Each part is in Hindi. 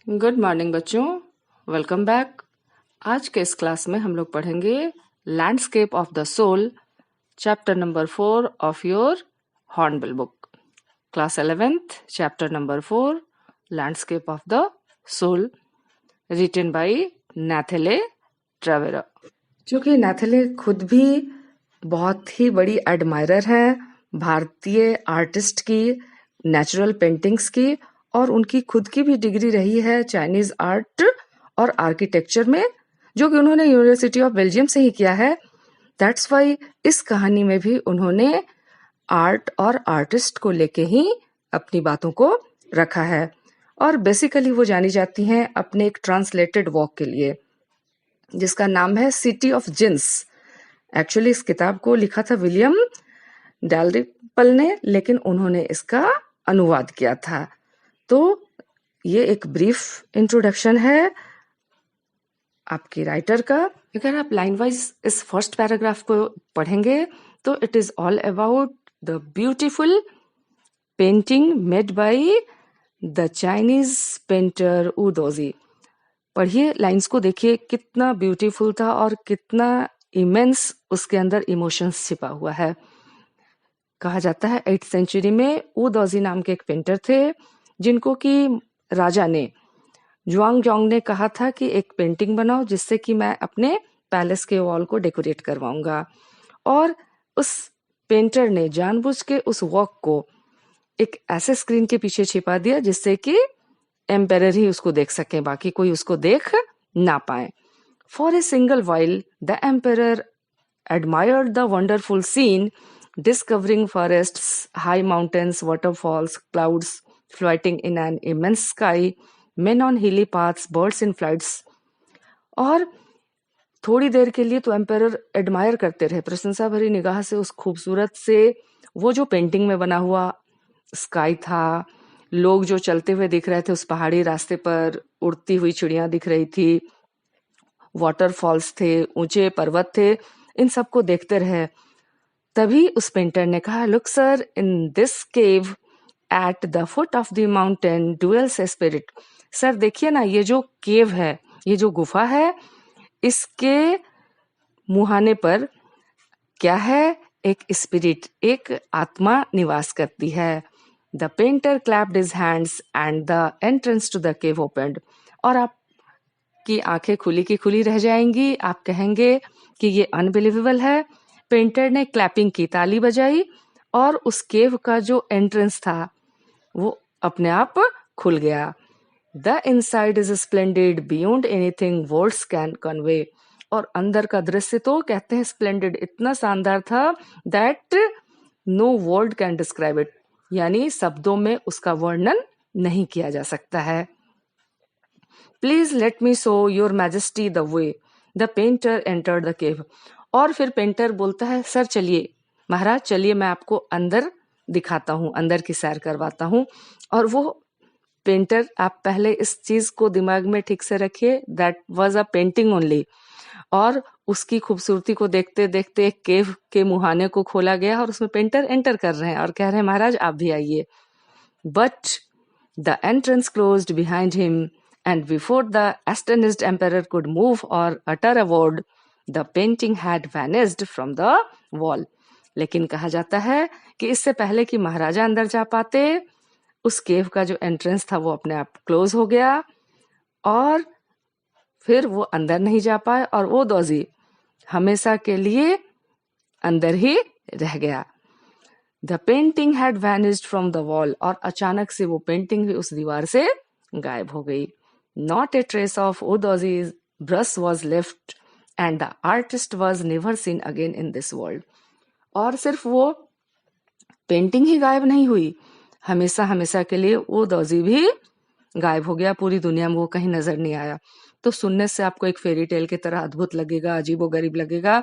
गुड मॉर्निंग बच्चों, वेलकम बैक। आज के इस क्लास में हम लोग पढ़ेंगे landscape of the soul, chapter number 4 of your Hornbill book, class 11th, chapter number 4, landscape of the soul, written by Nathalie Trouveroy. क्योंकि नैथले खुद भी बहुत ही बड़ी एडमायरर है भारतीय आर्टिस्ट की, नेचुरल पेंटिंग्स की, और उनकी खुद की भी डिग्री रही है चाइनीज आर्ट और आर्किटेक्चर में, जो कि उन्होंने यूनिवर्सिटी ऑफ बेल्जियम से ही किया है। दैट्स वाई इस कहानी में भी उन्होंने आर्ट और आर्टिस्ट को लेके ही अपनी बातों को रखा है। और बेसिकली वो जानी जाती हैं अपने एक ट्रांसलेटेड वॉक के लिए, जिसका नाम है सिटी ऑफ जिन्स। एक्चुअली इस किताब को लिखा था विलियम डैलरिपल ने, लेकिन उन्होंने इसका अनुवाद किया था। तो ये एक ब्रीफ इंट्रोडक्शन है आपकी राइटर का। अगर आप लाइन वाइज इस फर्स्ट पैराग्राफ को पढ़ेंगे तो it is all about the beautiful painting made by the Chinese painter Wu Daozi. पढ़िए, लाइंस को देखिए, कितना ब्यूटीफुल था और कितना इमेंस उसके अंदर इमोशंस छिपा हुआ है। कहा जाता है 8th सेंचुरी में वू दोजी नाम के एक पेंटर थे, जिनको कि राजा ने, जुआंग जोंग ने कहा था कि एक पेंटिंग बनाओ जिससे कि मैं अपने पैलेस के वॉल को डेकोरेट करवाऊंगा। और उस पेंटर ने जानबूझ के उस वर्क को एक ऐसे स्क्रीन के पीछे छिपा दिया जिससे कि एम्पेरर ही उसको देख सके, बाकी कोई उसको देख ना पाए। For a single while the emperor admired the wonderful scene, discovering forests, high mountains, waterfalls, clouds floating in an immense sky, men on hilly paths, birds in flights. और थोड़ी देर के लिए तो एम्पेरर एडमायर करते रहे, प्रशंसा भरी निगाह से उस खूबसूरत से वो जो पेंटिंग में बना हुआ स्काई था, लोग जो चलते हुए दिख रहे थे उस पहाड़ी रास्ते पर, उड़ती हुई चिड़िया दिख रही थी, वाटरफॉल्स थे, ऊंचे पर्वत थे, इन सबको देखते रहे। तभी उस पेंटर ने कहा, look sir, in this cave at the foot of the mountain dwells a spirit. Sir देखिए ना, ये जो केव है, ये जो गुफा है, इसके मुहाने पर क्या है? एक स्पिरिट, एक आत्मा निवास करती है। The painter clapped his hands and the entrance to the cave opened. और आपकी आंखें खुली की खुली रह जाएंगी, आप कहेंगे कि ये अनबिलीवेबल है। पेंटर ने क्लैपिंग की, ताली बजाई, और उस केव का जो एंट्रेंस था वो अपने आप खुल गया। The inside is splendid beyond anything words can convey. और अंदर का दृश्य तो कहते हैं स्प्लेंडेड, इतना शानदार था that no word can describe it, यानी शब्दों में उसका वर्णन नहीं किया जा सकता है। Please let me show your majesty the way the painter entered the cave. और फिर पेंटर बोलता है, सर चलिए, महाराज चलिए, मैं आपको अंदर दिखाता हूँ, अंदर की सैर करवाता हूँ। और वो पेंटर, आप पहले इस चीज को दिमाग में ठीक से रखिए, that was a painting only. और उसकी खूबसूरती को देखते देखते एक केव के मुहाने को खोला गया और उसमें पेंटर एंटर कर रहे हैं और कह रहे हैं, महाराज आप भी आइए। But the entrance closed behind him and before the astonished emperor could move or utter a word, the painting had vanished from the wall. लेकिन कहा जाता है कि इससे पहले कि महाराजा अंदर जा पाते, उस केव का जो एंट्रेंस था वो अपने आप क्लोज हो गया और फिर वो अंदर नहीं जा पाए और वो दोजी हमेशा के लिए अंदर ही रह गया। The painting had vanished from the wall. और अचानक से वो पेंटिंग भी उस दीवार से गायब हो गई। Not a trace of Udozi's brush was left and the artist was never seen again in this world. और सिर्फ वो पेंटिंग ही गायब नहीं हुई, हमेशा हमेशा के लिए उदोजी भी गायब हो गया, पूरी दुनिया में वो कहीं नजर नहीं आया। तो सुनने से आपको एक फेरी टेल की तरह अद्भुत लगेगा, अजीबो गरीब लगेगा,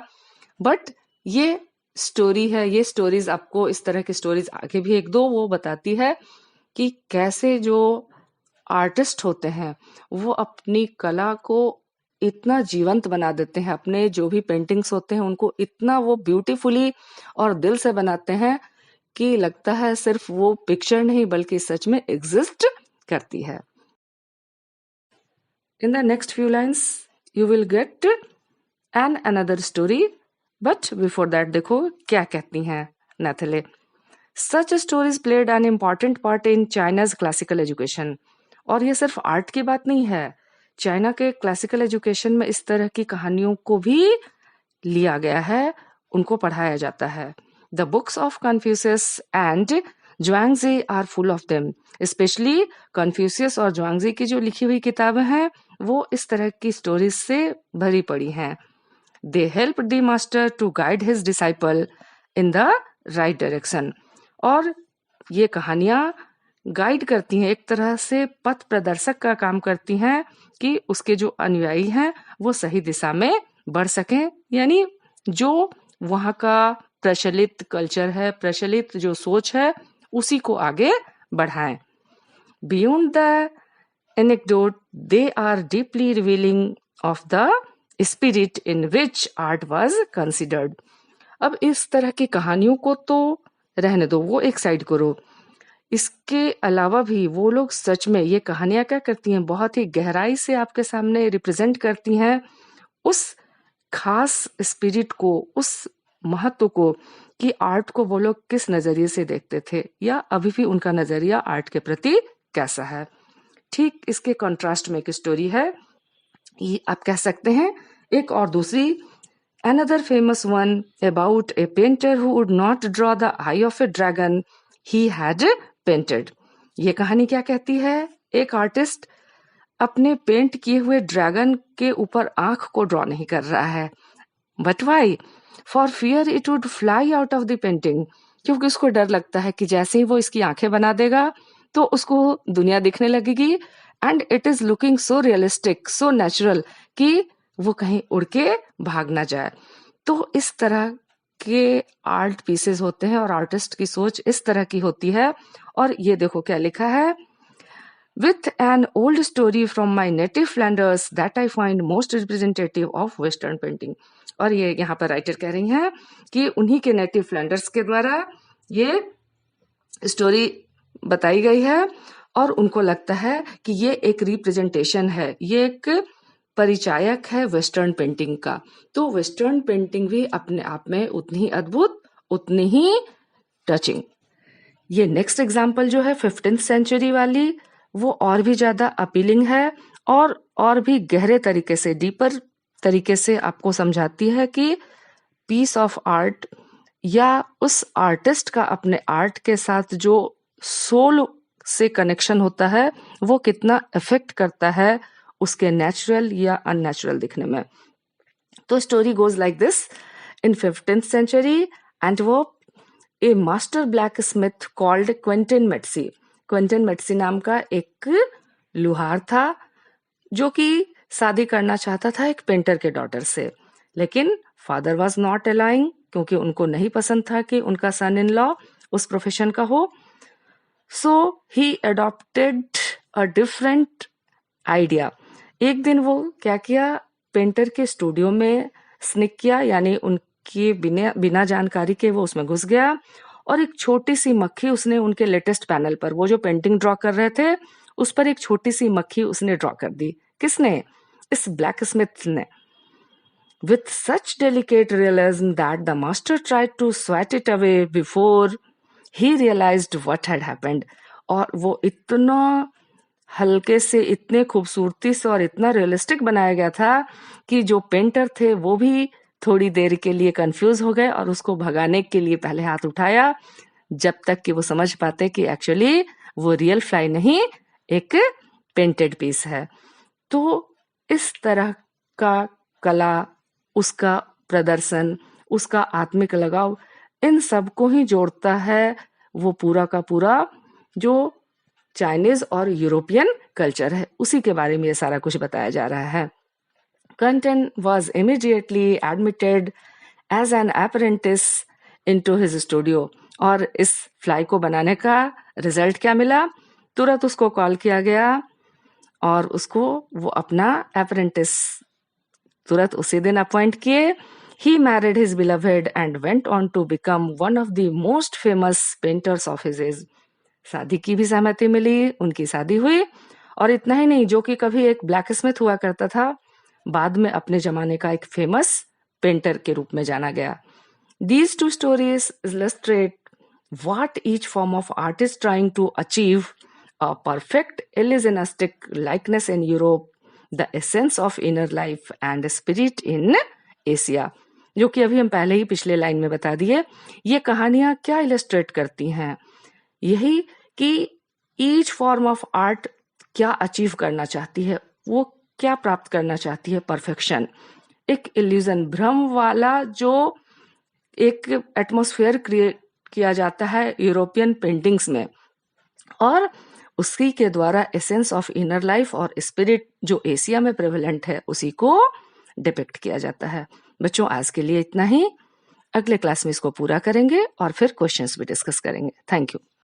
बट ये स्टोरी है। ये स्टोरीज आपको, इस तरह की स्टोरीज आगे भी एक दो वो बताती है कि कैसे जो आर्टिस्ट होते हैं वो अपनी कला को इतना जीवंत बना देते हैं, अपने जो भी पेंटिंग्स होते हैं उनको इतना वो ब्यूटीफुली और दिल से बनाते हैं कि लगता है सिर्फ वो पिक्चर नहीं बल्कि सच में एग्जिस्ट करती है। In the next few lines you will get an another story, but before that देखो क्या कहती हैं नैथले. Such stories played an important part in China's classical education. और ये सिर्फ आर्ट की बात नहीं है, चाइना के क्लासिकल एजुकेशन में इस तरह की कहानियों को भी लिया गया है, उनको पढ़ाया जाता है. The books of Confucius and Zhuangzi are full of them. Especially Confucius और Zhuangzi की जो लिखी हुई किताबें हैं वो इस तरह की स्टोरीज से भरी पड़ी हैं. They helped the master to guide his disciple in the right direction. और ये कहानियां गाइड करती हैं, एक तरह से पथ प्रदर्शक का काम करती हैं कि उसके जो अनुयायी हैं वो सही दिशा में बढ़ सकें, यानी जो वहाँ का प्रचलित कल्चर है, प्रचलित जो सोच है, उसी को आगे बढ़ाएं. Beyond the anecdote, they are deeply revealing of the spirit in which art was considered. अब इस तरह की कहानियों को तो रहने दो, वो एक साइड करो. इसके अलावा भी वो लोग सच में ये कहानियां क्या करती हैं, बहुत ही गहराई से आपके सामने रिप्रेजेंट करती हैं उस खास स्पिरिट को, उस महत्व को, कि आर्ट को वो लोग किस नजरिए से देखते थे या अभी भी उनका नजरिया आर्ट के प्रति कैसा है. ठीक इसके कॉन्ट्रास्ट में एक स्टोरी है, ये आप कह सकते हैं एक और दूसरी. Another famous one about a painter who would not draw the eye of a dragon he had painted. ये कहानी क्या कहती है, एक आर्टिस्ट अपने पेंट किए हुए ड्रैगन के ऊपर आंख को ड्रॉ नहीं कर रहा है. But why? For fear it would fly out of the painting. क्योंकि उसको डर लगता है कि जैसे ही वो इसकी आंखें बना देगा तो उसको दुनिया दिखने लगेगी, and it is looking so realistic, so natural, कि वो कहीं उड़ के भाग ना जाए. तो इस तरह के आर्ट पीसेस होते हैं और आर्टिस्ट की सोच इस तरह की होती है. और ये देखो क्या लिखा है, with an old story from my native Flanders that I find most representative of Western painting. और ये यहाँ पर राइटर कह रही हैं कि उन्हीं के नेटिव फ्लैंडर्स के द्वारा ये स्टोरी बताई गई है और उनको लगता है कि ये एक रिप्रेजेंटेशन है, ये एक परिचायक है वेस्टर्न पेंटिंग का. तो वेस्टर्न पेंटिंग भी अपने आप में उतनी ही अद्भुत, उतनी ही टचिंग. ये नेक्स्ट एग्जाम्पल जो है 15th सेंचुरी वाली, वो और भी ज्यादा अपीलिंग है और भी गहरे तरीके से, डीपर तरीके से आपको समझाती है कि पीस ऑफ आर्ट या उस आर्टिस्ट का अपने आर्ट के साथ जो सोल से कनेक्शन होता है वो कितना इफेक्ट करता है उसके नेचुरल या अननेचुरल दिखने में. तो story goes like this. In 15th century Antwerp, a master blacksmith called Quinten Metsys. Quinten Metsys नाम का एक लुहार था जो कि शादी करना चाहता था एक पेंटर के डॉटर से, लेकिन फादर वाज नॉट अलाउइंग, क्योंकि उनको नहीं पसंद था कि उनका सन इन लॉ उस प्रोफेशन का हो. सो ही अडॉप्टेड अ डिफरेंट आइडिया. एक दिन वो क्या किया, पेंटर के स्टूडियो में स्निक किया, यानी उनकी बिना जानकारी के वो उसमें घुस गया और एक छोटी सी मक्खी उसने उनके लेटेस्ट पैनल पर, वो जो पेंटिंग ड्रॉ कर रहे थे उस पर एक छोटी सी मक्खी उसने ड्रॉ कर दी. किसने? इस ब्लैक स्मिथ ने. With such delicate realism that the master tried to swat it away before he realized what had happened. और वो इतना हल्के से, इतने खूबसूरती से और इतना रियलिस्टिक बनाया गया था कि जो पेंटर थे वो भी थोड़ी देर के लिए कंफ्यूज हो गए और उसको भगाने के लिए पहले हाथ उठाया, जब तक कि वो समझ पाते कि एक्चुअली वो रियल फ्लाई नहीं, एक पेंटेड पीस है. तो इस तरह का कला, उसका प्रदर्शन, उसका आत्मिक लगाव, इन सब को ही जोड़ता है वो पूरा का पूरा जो चाइनीज और यूरोपियन कल्चर है, उसी के बारे में ये सारा कुछ बताया जा रहा है. Quentin was immediately admitted as an apprentice into his studio. और इस फ्लाई को बनाने का रिजल्ट क्या मिला, तुरंत उसको कॉल किया गया और उसको वो अपना अप्रेंटिस तुरंत उसी दिन अपॉइंट किए. He married his beloved and went on to become one of the most famous painters of his age. शादी की भी सहमति मिली, उनकी शादी हुई और इतना ही नहीं, जो कि कभी एक ब्लैक स्मिथ हुआ करता था, बाद में अपने जमाने का एक फेमस पेंटर के रूप में जाना गया। These two stories illustrate what each form of art is trying to achieve: a perfect Elysianistic likeness in Europe, the essence of inner life and spirit in Asia. जो कि अभी हम पहले ही पिछले लाइन में बता दिए। ये कहानियां क्या इलस्ट्रेट करती हैं? यही कि ईच फॉर्म ऑफ आर्ट क्या अचीव करना चाहती है, वो क्या प्राप्त करना चाहती है? परफेक्शन, एक इल्यूजन, भ्रम वाला जो एक एटमॉस्फेयर क्रिएट किया जाता है यूरोपियन पेंटिंग्स में, और उसी के द्वारा एसेंस ऑफ इनर लाइफ और स्पिरिट जो एशिया में प्रेवलेंट है, उसी को डिपिक्ट किया जाता है। बच्चों, आज के लिए इतना ही। अगले क्लास में इसको पूरा करेंगे और फिर क्वेश्चंस भी डिस्कस करेंगे। Thank you.